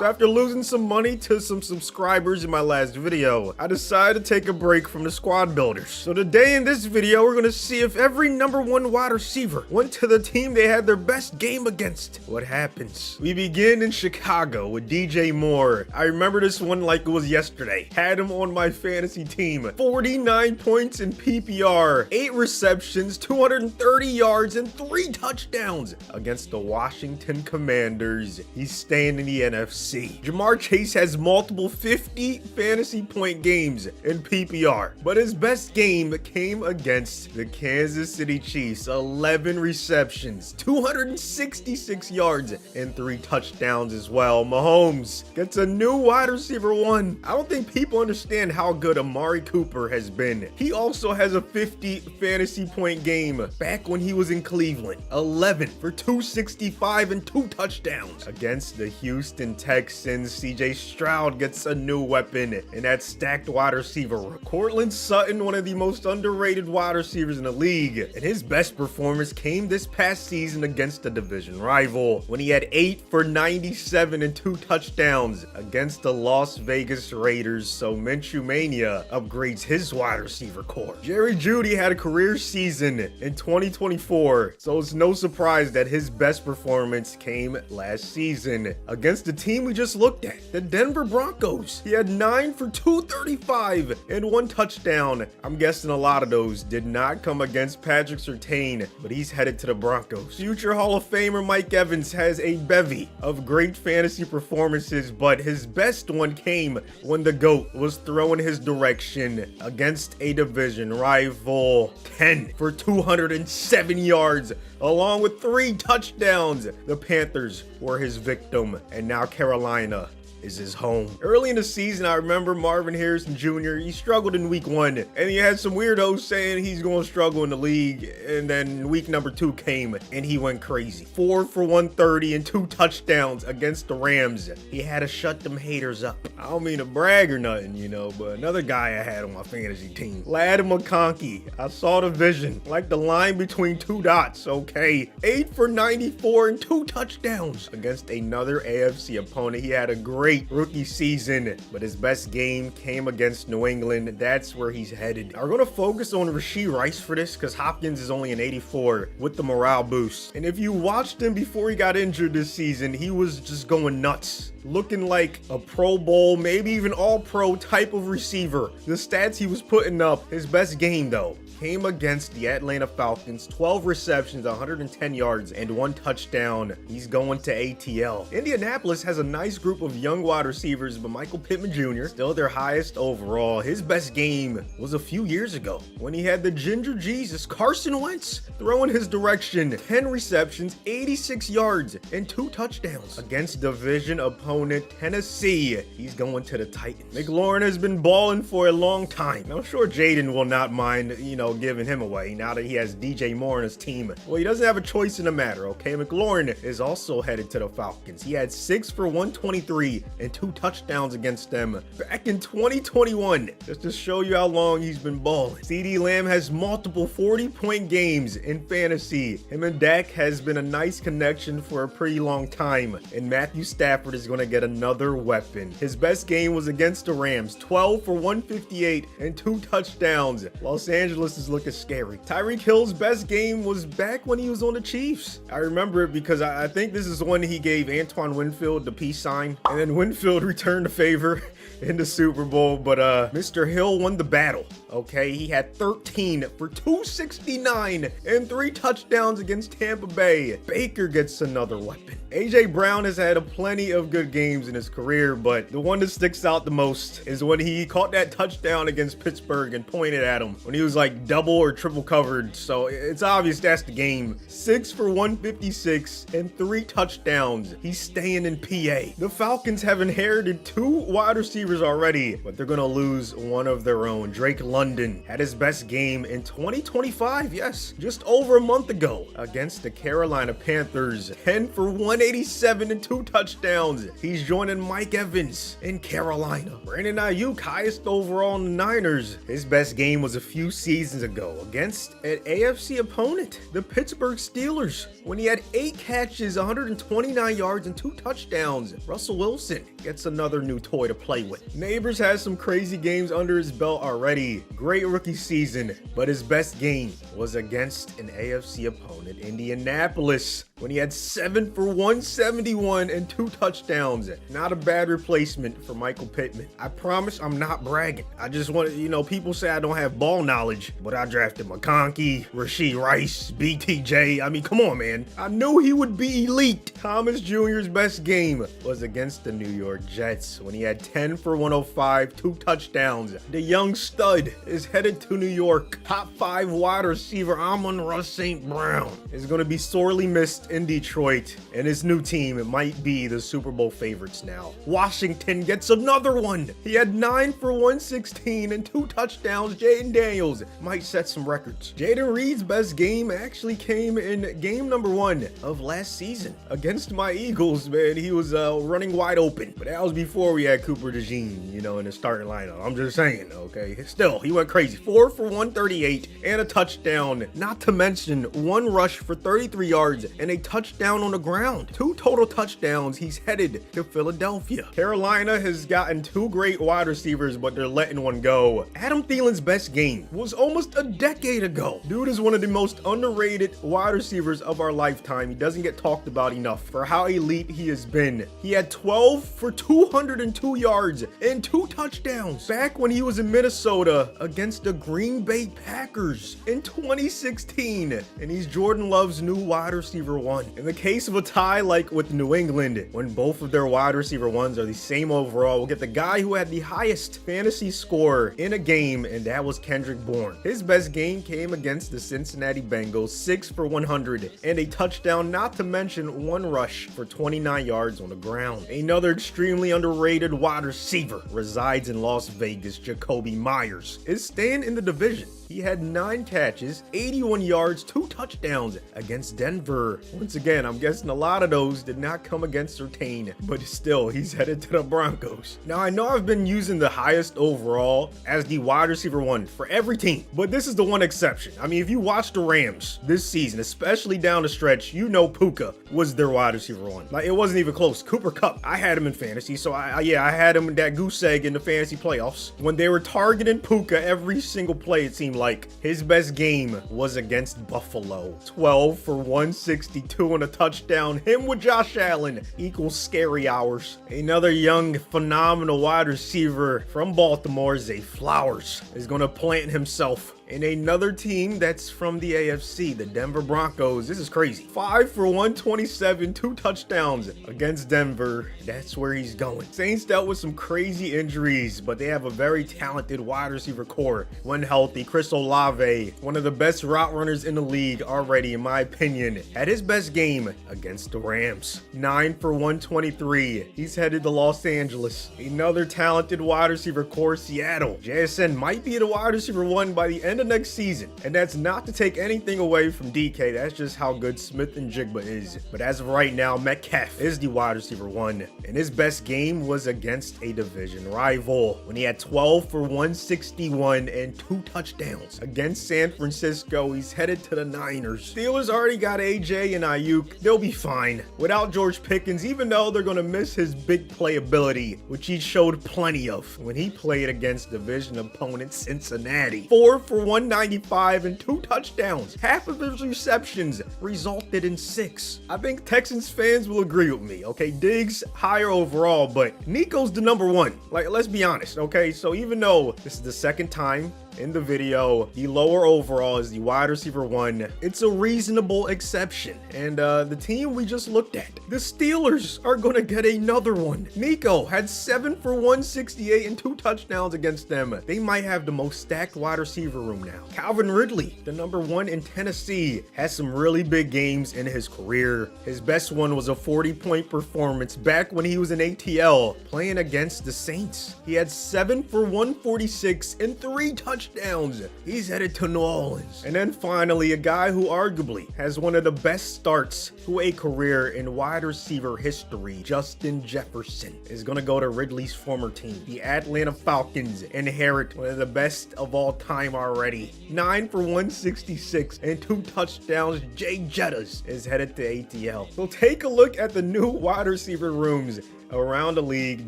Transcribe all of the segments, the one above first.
So after losing some money to some subscribers in my last video, I decided to take a break from the squad builders. So today in this video, we're gonna see if every #1 wide receiver went to the team they had their best game against. What happens? We begin in Chicago with DJ Moore. I remember this one like it was yesterday. Had him on my fantasy team. 49 points in PPR, 8 receptions, 230 yards, and 3 touchdowns against the Washington Commanders. He's staying in the NFC. Jamar Chase has multiple 50 fantasy point games in PPR, but his best game came against the Kansas City Chiefs. 11 receptions, 266 yards, and 3 touchdowns as well. Mahomes gets a new wide receiver 1. I don't think people understand how good Amari Cooper has been. He also has a 50 fantasy point game back when he was in Cleveland. 11 for 265 and 2 touchdowns against the Houston Texans. CJ Stroud gets a new weapon in that stacked wide receiver. Courtland Sutton, one of the most underrated wide receivers in the league, and his best performance came this past season against a division rival when he had 8 for 97 and 2 touchdowns against the Las Vegas Raiders. So Minshew Mania upgrades his wide receiver core. Jerry Jeudy had a career season in 2024, so it's no surprise that his best performance came last season against the team we just looked at, the Denver Broncos. He had 9 for 235 and 1 touchdown. I'm guessing a lot of those did not come against Patrick Surtain, but he's headed to the Broncos. Future Hall of Famer Mike Evans has a bevy of great fantasy performances, but his best one came when the GOAT was thrown his direction against a division rival. 10 for 207 yards along with 3 touchdowns. The Panthers were his victim, and now Carolina is his home. Early in the season, I remember Marvin Harrison Jr., he struggled in week 1, and he had some weirdos saying he's going to struggle in the league, and then week number 2 came, and he went crazy. 4 for 130 and 2 touchdowns against the Rams. He had to shut them haters up. I don't mean to brag or nothing, you know, but another guy I had on my fantasy team, Lad McConkey. I saw the vision, like the line between 2 dots, okay? 8 for 94 and 2 touchdowns against another AFC opponent. He had a great rookie season, but his best game came against New England. That's where he's headed. We're going to focus on Rashee Rice for this because Hopkins is only an 84 with the morale boost. And if you watched him before he got injured this season, he was just going nuts, looking like a Pro Bowl, maybe even All-Pro type of receiver. The stats he was putting up, his best game though, came against the Atlanta Falcons. 12 receptions, 110 yards, and 1 touchdown. He's going to ATL. Indianapolis has a nice group of young wide receivers, but Michael Pittman Jr. still their highest overall. His best game was a few years ago when he had the Ginger Jesus Carson Wentz throwing his direction. 10 receptions, 86 yards, and 2 touchdowns against division opponent Tennessee. He's going to the Titans. McLaurin has been balling for a long time. I'm sure Jaden will not mind, you know, giving him away now that he has DJ Moore on his team. Well, he doesn't have a choice in the matter, okay? McLaurin is also headed to the Falcons. He had 6 for 123 and 2 touchdowns against them back in 2021, just to show you how long he's been balling. CeeDee Lamb has multiple 40-point games in fantasy. Him and Dak has been a nice connection for a pretty long time, and Matthew Stafford is going to get another weapon. His best game was against the Rams, 12 for 158 and 2 touchdowns. Los Angeles is looking scary. Tyreek Hill's best game was back when he was on the Chiefs. I remember it because I think this is when he gave Antoine Winfield the peace sign, and then Winfield returned the favor in the Super Bowl, but Mr. Hill won the battle, okay? He had 13 for 269 and 3 touchdowns against Tampa Bay. Baker gets another weapon. AJ Brown has had plenty of good games in his career, but the one that sticks out the most is when he caught that touchdown against Pittsburgh and pointed at him when he was like double or triple covered. So it's obvious that's the game. 6 for 156 and 3 touchdowns. He's staying in PA. The Falcons have inherited 2 wide receivers already, but they're gonna lose one of their own. Drake London had his best game in 2025, yes, just over a month ago against the Carolina Panthers. 10 for 187 and 2 touchdowns. He's joining Mike Evans in Carolina. Brandon Ayuk, highest overall in the Niners. His best game was a few seasons seasons ago against an AFC opponent, the Pittsburgh Steelers, when he had 8 catches, 129 yards, and 2 touchdowns. Russell Wilson gets another new toy to play with. Neighbors has some crazy games under his belt already. Great rookie season, but his best game was against an AFC opponent, Indianapolis, when he had 7 for 171 and 2 touchdowns. Not a bad replacement for Michael Pittman. I promise I'm not bragging. I just want to, people say I don't have ball knowledge, but I drafted McConkey, Rashee Rice, BTJ. I mean, come on, man. I knew he would be elite. Thomas Jr.'s best game was against the New York Jets when he had 10 for 105, 2 touchdowns. The young stud is headed to New York. Top 5 wide receiver Amon-Ra St. Brown is going to be sorely missed in Detroit, and his new team might be the Super Bowl favorites now. Washington gets another one. He had 9 for 116 and 2 touchdowns. Jaden Daniels might set some records. Jaden Reed's best game actually came in game number 1 of last season against my Eagles, man. He was running wide open, but that was before we had Cooper DeJean, in the starting lineup. I'm just saying, okay? Still, he went crazy. 4 for 138 and a touchdown, not to mention 1 rush for 33 yards and a touchdown on the ground. 2 total touchdowns. He's headed to Philadelphia. Carolina has gotten 2 great wide receivers, but they're letting one go. Adam Thielen's best game was almost a decade ago. Dude is one of the most underrated wide receivers of our lifetime. He doesn't get talked about enough for how elite he has been. He had 12 for 202 yards and 2 touchdowns back when he was in Minnesota against the Green Bay Packers in 2016. And he's Jordan Love's new wide receiver 1. In the case of a tie like with New England, when both of their wide receiver 1s are the same overall, we'll get the guy who had the highest fantasy score in a game, and that was Kendrick Bourne. His best game came against the Cincinnati Bengals, 6 for 100 and a touchdown, not to mention 1 rush for 29 yards on the ground. Another extremely underrated wide receiver resides in Las Vegas. Jacoby Myers is staying in the division. He had 9 catches, 81 yards, 2 touchdowns against Denver. Once again, I'm guessing a lot of those did not come against Surtain, but still, he's headed to the Broncos. Now, I know I've been using the highest overall as the wide receiver 1 for every team, but this is the one exception. I mean, if you watch the Rams this season, especially down the stretch, Puka was their wide receiver 1. Like, it wasn't even close. Cooper Kupp, I had him in fantasy, so I had him in that goose egg in the fantasy playoffs. When they were targeting Puka every single play, it seemed like his best game was against Buffalo. 12 for 162 and a touchdown. Him with Josh Allen equals scary hours. Another young, phenomenal wide receiver from Baltimore, Zay Flowers, is going to plant himself in another team that's from the AFC, the Denver Broncos. This is crazy. 5 for 127, 2 touchdowns against Denver. That's where he's going. Saints dealt with some crazy injuries, but they have a very talented wide receiver core when healthy. Chris Olave, one of the best route runners in the league already, in my opinion, had his best game against the Rams. 9 for 123. He's headed to Los Angeles. Another talented wide receiver core, Seattle. JSN might be the wide receiver 1 by the end of next season, and that's not to take anything away from DK. That's just how good Smith and Jigba is. But as of right now, Metcalf is the wide receiver 1, and his best game was against a division rival when he had 12 for 161 and 2 touchdowns against San Francisco. He's headed to the Niners. Steelers already got AJ and Ayuk. They'll be fine without George Pickens, even though they're going to miss his big playability, which he showed plenty of when he played against division opponent Cincinnati. 4 for 195 and 2 touchdowns. Half of his receptions resulted in 6. I think Texans fans will agree with me, okay? Diggs higher overall, but Nico's the number 1. Like, let's be honest, okay? So even though this is the second time in the video, the lower overall is the wide receiver 1. It's a reasonable exception. And the team we just looked at, the Steelers, are going to get another one. Nico had 7 for 168 and 2 touchdowns against them. They might have the most stacked wide receiver room now. Calvin Ridley, the number 1 in Tennessee, has some really big games in his career. His best one was a 40-point performance back when he was in ATL playing against the Saints. He had 7 for 146 and 3 touchdowns touchdowns. He's headed to New Orleans. And then finally, a guy who arguably has one of the best starts to a career in wide receiver history, Justin Jefferson, is gonna go to Ridley's former team. The Atlanta Falcons inherit one of the best of all time already. 9 for 166 and 2 touchdowns. Jay Jettas is headed to ATL. So take a look at the new wide receiver rooms around the league.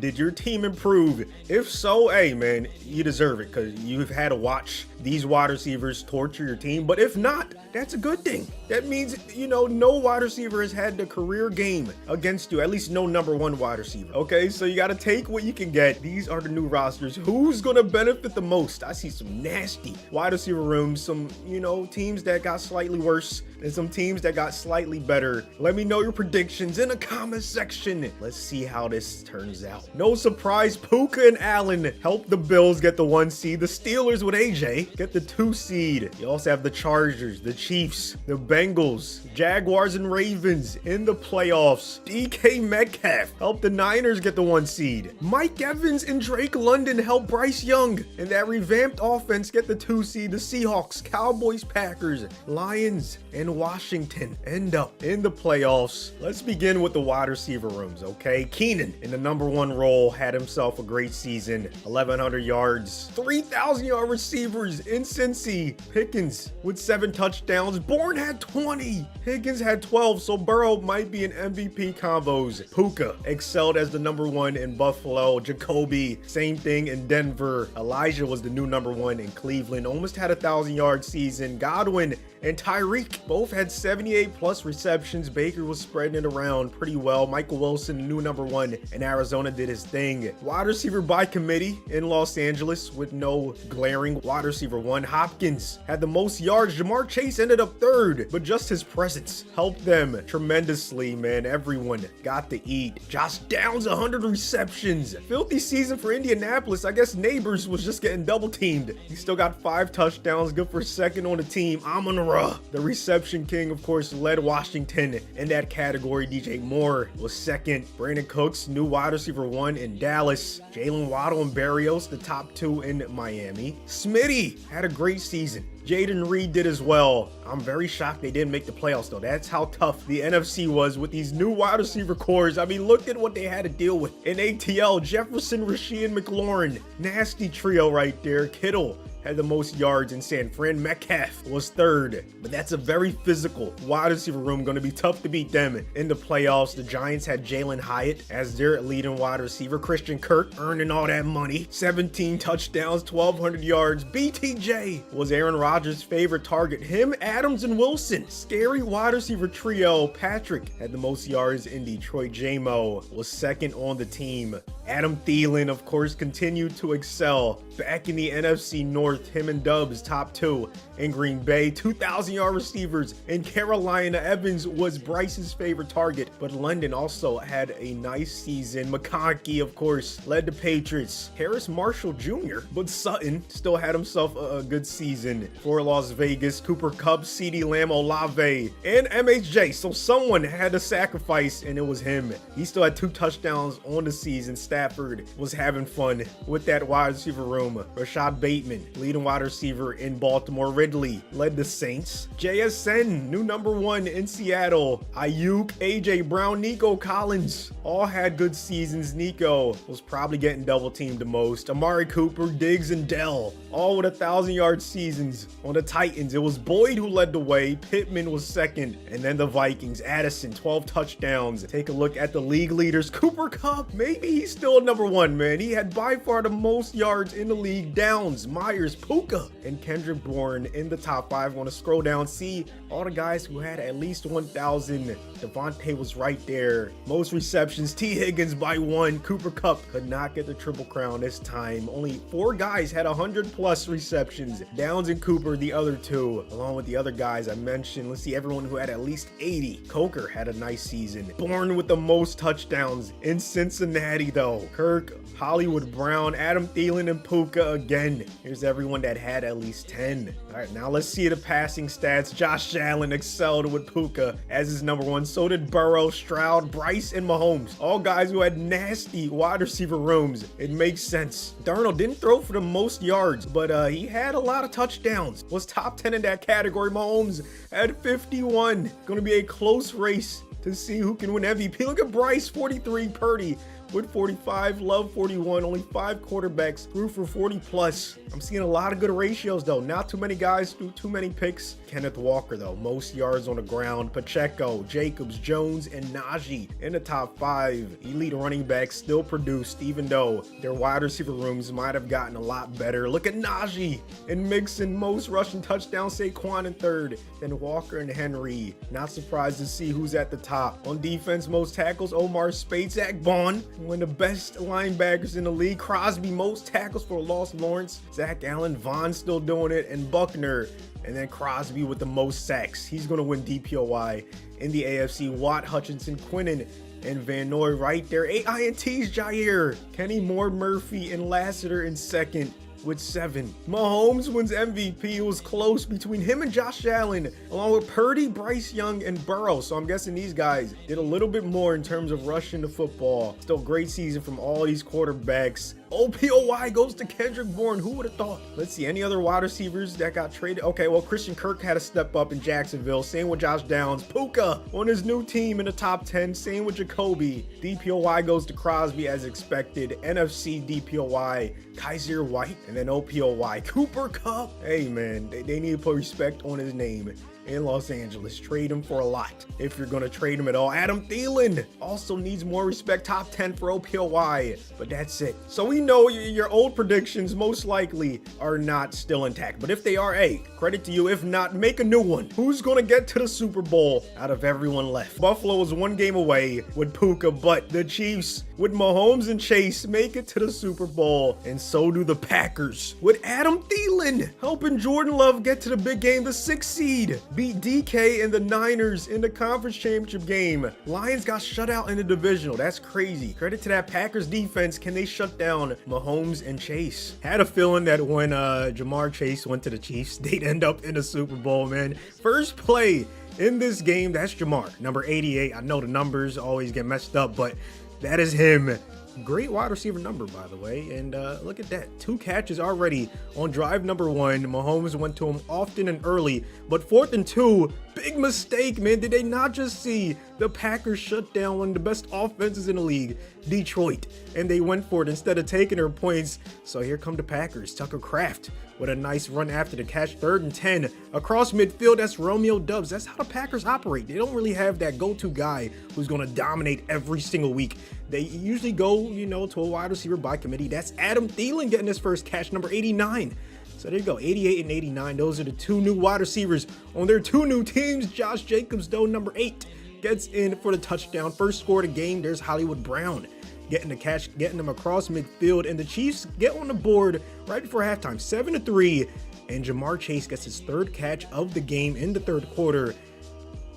Did your team improve? If so, hey man, you deserve it, because you've had to watch these wide receivers torture your team. But if not, that's a good thing. That means, you know, no wide receiver has had the career game against you, at least no #1 wide receiver. Okay, so you got to take what you can get. These are the new rosters. Who's going to benefit the most? I see some nasty wide receiver rooms, some, you know, teams that got slightly worse and some teams that got slightly better. Let me know your predictions in the comment section. Let's see how this turns out. No surprise, Puka and Allen helped the Bills get the 1 seed. The Steelers with AJ get the 2 seed. You also have the Chargers, the Chiefs, the Bengals, Jaguars, and Ravens in the playoffs. DK Metcalf helped the Niners get the 1 seed. Mike Evans and Drake London helped Bryce Young and that revamped offense get the 2 seed. The Seahawks, Cowboys, Packers, Lions, and Washington end up in the playoffs. Let's begin with the wide receiver rooms, okay? Keenan in the #1 role had himself a great season. 1,100 yards, 3,000-yard receivers in Cincy. Pickens with 7 touchdowns. Bourne had 20. Higgins had 12, so Burrow might be an MVP combos. Puka excelled as the #1 in Buffalo. Jacoby, same thing in Denver. Elijah was the new #1 in Cleveland. Almost had a 1,000-yard season. Godwin and Tyreek both had 78+ receptions. Baker was spreading it around pretty well. Michael Wilson, the new #1 in Arizona, did his thing. Wide receiver by committee in Los Angeles with no glaring wide receiver 1. Hopkins had the most yards. Jamar Chase ended up 3rd, but just his presence helped them tremendously, man. Everyone got to eat. Josh Downs, 100 receptions. Filthy season for Indianapolis. I guess Neighbors was just getting double teamed. He still got 5 touchdowns. Good for 2nd on the team. Amon-Ra, the reception king, of course, led Washington in that category. DJ Moore was 2nd. Brandon Cooks, new wide receiver 1 in Dallas. Jalen Waddle and Berrios, the top 2 in Miami. Smitty had a great season. Jaden Reed did as well. I'm very shocked they didn't make the playoffs though. That's how tough the NFC was with these new wide receiver cores. I mean, look at what they had to deal with. In ATL, Jefferson, Rasheed, and McLaurin. Nasty trio right there. Kittle had the most yards in San Fran. Metcalf was 3rd, but that's a very physical wide receiver room. Going to be tough to beat them in the playoffs. The Giants had Jalen Hyatt as their leading wide receiver. Christian Kirk earning all that money. 17 touchdowns, 1,200 yards. BTJ was Aaron Rodgers' favorite target. Him, Adams, and Wilson. Scary wide receiver trio. Patrick had the most yards in Detroit. J-Mo was 2nd on the team. Adam Thielen, of course, continued to excel. Back in the NFC North, him and Dubs, top 2 in Green Bay. 2,000-yard receivers in Carolina. Evans was Bryce's favorite target, but London also had a nice season. McConkey, of course, led the Patriots. Harris Marshall Jr., but Sutton still had himself a good season for Las Vegas. Cooper Kupp, CeeDee Lamb, Olave, and MHJ. So someone had to sacrifice, and it was him. He still had 2 touchdowns on the season. Stafford was having fun with that wide receiver room. Rashad Bateman, leading wide receiver in Baltimore. Ridley led the Saints. JSN, new #1 in Seattle. Ayuk, AJ Brown, Nico Collins all had good seasons. Nico was probably getting double teamed the most. Amari Cooper, Diggs, and Dell all with 1,000-yard seasons. On the Titans, it was Boyd who led the way. Pittman was 2nd, and then the Vikings. Addison, 12 touchdowns. Take a look at the league leaders. Cooper Kupp, maybe he's still #1, man. He had by far the most yards in the league. Downs, Myers, Puka, and Kendrick Bourne in the top 5. I want to scroll down, see all the guys who had at least 1,000. Devontae was right there. Most receptions, T. Higgins by 1. Cooper Kupp could not get the triple crown this time. Only 4 guys had 100+ receptions. Downs and Cooper, the other 2, along with the other guys I mentioned. Let's see everyone who had at least 80. Coker had a nice season. Bourne with the most touchdowns in Cincinnati though. Kirk, Hollywood Brown, Adam Thielen, and Puka again. Here's everyone everyone that had at least 10. All right, now let's see the passing stats. Josh Allen excelled with Puka as his number 1. So did Burrow, Stroud, Bryce, and Mahomes. All guys who had nasty wide receiver rooms. It makes sense. Darnold didn't throw for the most yards, but he had a lot of touchdowns. Was top 10 in that category. Mahomes had 51. Going to be a close race to see who can win MVP. Look at Bryce, 43, Purdy with 45, Love 41. Only 5 quarterbacks threw for 40 plus. I'm seeing a lot of good ratios though. Not too many guys threw too many picks. Kenneth Walker though, most yards on the ground. Pacheco, Jacobs, Jones, and Najee in the top 5. Elite running backs still produced, even though their wide receiver rooms might have gotten a lot better. Look at Najee and Mixon, most rushing touchdowns. Saquon in 3rd, then Walker and Henry. Not surprised to see who's at the top. On defense, most tackles, Omar Speight, Zach Bond. One of the best linebackers in the league. Crosby, most tackles for a loss. Lawrence, Zach Allen, Vaughn still doing it, and Buckner. And then Crosby with the most sacks. He's going to win DPOY in the AFC. Watt, Hutchinson, Quinnen, and Van Noy right there. 8 INTs, Jair. Kenny Moore, Murphy, and Lassiter in 2nd with 7. Mahomes wins MVP. It was close between him and Josh Allen, along with Purdy, Bryce Young, and Burrow. So I'm guessing these guys did a little bit more in terms of rushing the football. Still great season from all these quarterbacks. OPOY goes to Kendrick Bourne. Who would have thought? Let's see, any other wide receivers that got traded? Okay, well, Christian Kirk had to step up in Jacksonville. Same with Josh Downs. Puka on his new team in the top 10. Same with Jacoby. DPOY goes to Crosby as expected. NFC DPOY, Kaiser White. And then OPOY, Cooper Kupp. Hey, man, they need to put respect on his name in Los Angeles. Trade him for a lot if you're going to trade him at all. Adam Thielen also needs more respect. Top 10 for OPOY, but that's it. So we know your old predictions most likely are not still intact, but if they are, hey, credit to you. If not, make a new one. Who's going to get to the Super Bowl out of everyone left? Buffalo is 1 game away with Puka, but the Chiefs with Mahomes and Chase make it to the Super Bowl, and so do the Packers with Adam Thielen helping Jordan Love get to the big game, the 6th seed. Beat DK and the Niners in the conference championship game. Lions got shut out in the divisional. That's crazy. Credit to that Packers defense. Can they shut down Mahomes and Chase? Had a feeling that when Jamar Chase went to the Chiefs, they'd end up in the Super Bowl, man. First play in this game, that's Jamar, number 88. I know the numbers always get messed up, but that is him. Great wide receiver number, by the way. And look at that. 2 catches already on drive number 1. Mahomes went to him often and early, but 4th and 2, big mistake, man. Did they not just see the Packers shut down one of the best offenses in the league, Detroit, and they went for it instead of taking their points? So here come the Packers. Tucker Kraft with a nice run after the catch. 3rd and 10 across midfield. That's Romeo Doubs. That's how the Packers operate. They don't really have that go-to guy who's going to dominate every single week. They usually go, to a wide receiver by committee. That's Adam Thielen getting his first catch, number 89. So there you go, 88 and 89. Those are the 2 new wide receivers on their 2 new teams. Josh Jacobs, though, number 8, gets in for the touchdown. First score of the game. There's Hollywood Brown getting the catch, getting them across midfield. And the Chiefs get on the board right before halftime, 7-3. And Jamar Chase gets his 3rd catch of the game in the 3rd quarter.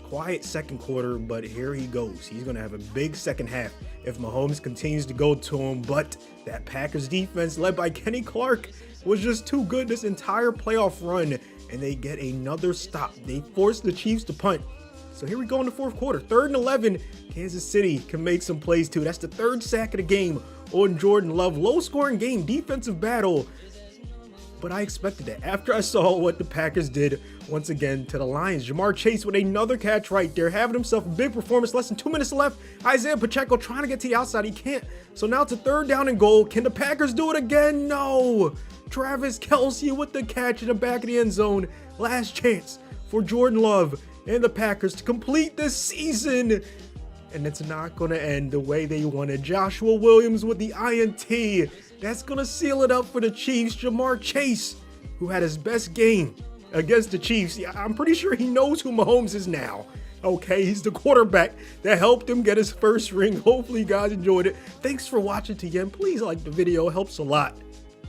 Quiet second quarter, but here he goes. He's going to have a big second half if Mahomes continues to go to him. But that Packers defense, led by Kenny Clark, was just too good this entire playoff run, and they get another stop. They force the Chiefs to punt. So here we go in the 4th quarter. 3rd and 11. Kansas City can make some plays too. That's the 3rd sack of the game on Jordan Love. Low scoring game, defensive battle. But I expected that after I saw what the Packers did once again to the Lions. Jamar Chase with another catch right there, having himself a big performance. Less than 2 minutes left. Isaiah Pacheco trying to get to the outside. He can't. So now it's a 3rd down and goal. Can the Packers do it again? No. Travis Kelce with the catch in the back of the end zone. Last chance for Jordan Love and the Packers to complete this season. And it's not going to end the way they wanted. Joshua Williams with the INT. That's going to seal it up for the Chiefs. Jamar Chase, who had his best game against the Chiefs. Yeah, I'm pretty sure he knows who Mahomes is now. Okay, he's the quarterback that helped him get his first ring. Hopefully you guys enjoyed it. Thanks for watching to the end. Please like the video. It helps a lot.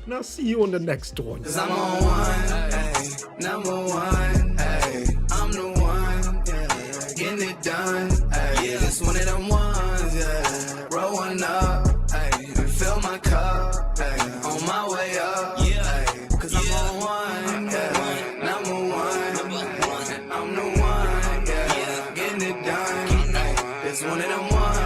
And I'll see you on the next one. 'Cause I'm on one, ay, number 1, ay, I'm the one, yeah, getting it done, ay, yeah, it's one of them ones, yeah, roll one up, ay, fill my cup, ay, on my way up, yeah, ay, 'cause I'm on done. It's one of them ones.